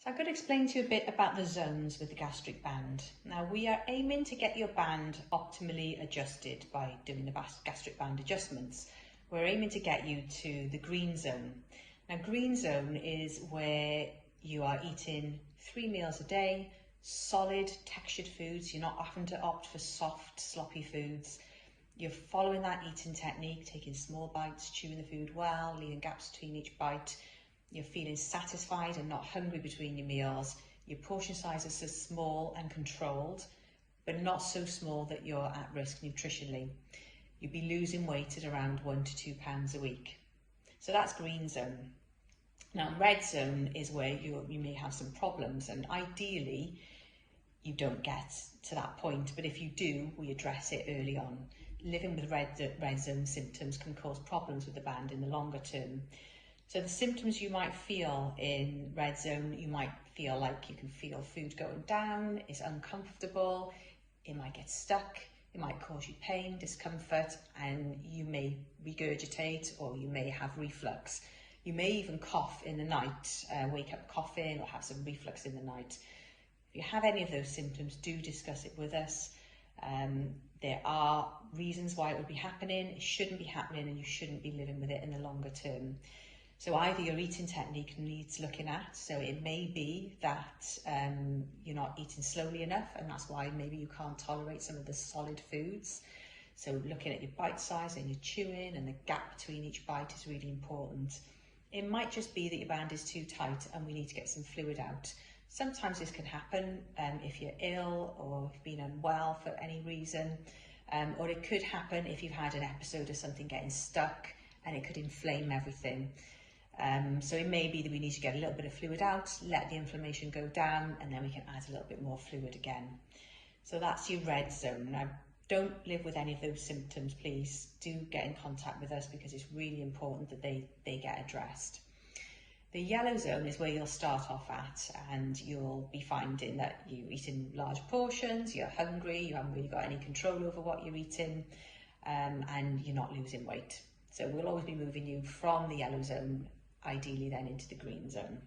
I'm going to explain to you a bit about the zones with the gastric band. Now, we are aiming to get your band optimally adjusted by doing the gastric band adjustments. We're aiming to get you to the green zone. Now, green zone is where you are eating 3 meals a day, solid textured foods. You're not having to opt for soft, sloppy foods. You're following that eating technique, taking small bites, chewing the food well, leaving gaps between each bite. You're feeling satisfied and not hungry between your meals. Your portion sizes are small and controlled, but not so small that you're at risk nutritionally. You'll be losing weight at around 1 to 2 pounds a week. So that's green zone. Now, red zone is where you may have some problems, and ideally you don't get to that point, but if you do, we address it early on. Living with red zone symptoms can cause problems with the band in the longer term. So the symptoms you might feel in red zone, you might feel like you can feel food going down, it's uncomfortable, it might get stuck, it might cause you pain, discomfort, and you may regurgitate or you may have reflux. You may even cough in the night, wake up coughing or have some reflux in the night. If you have any of those symptoms, do discuss it with us. There are reasons why it would be happening, it shouldn't be happening, and you shouldn't be living with it in the longer term. So either your eating technique needs looking at, so it may be that you're not eating slowly enough, and that's why maybe you can't tolerate some of the solid foods. So looking at your bite size and your chewing and the gap between each bite is really important. It might just be that your band is too tight and we need to get some fluid out. Sometimes this can happen if you're ill or if you've been unwell for any reason, or it could happen if you've had an episode of something getting stuck and it could inflame everything. So it may be that we need to get a little bit of fluid out, let the inflammation go down, and then we can add a little bit more fluid again. So that's your red zone. Now, don't live with any of those symptoms, please. Do get in contact with us because it's really important that they get addressed. The yellow zone is where you'll start off at, and you'll be finding that you're eating large portions, you're hungry, you haven't really got any control over what you're eating, and you're not losing weight. So we'll always be moving you from the yellow zone, ideally then into the green zone.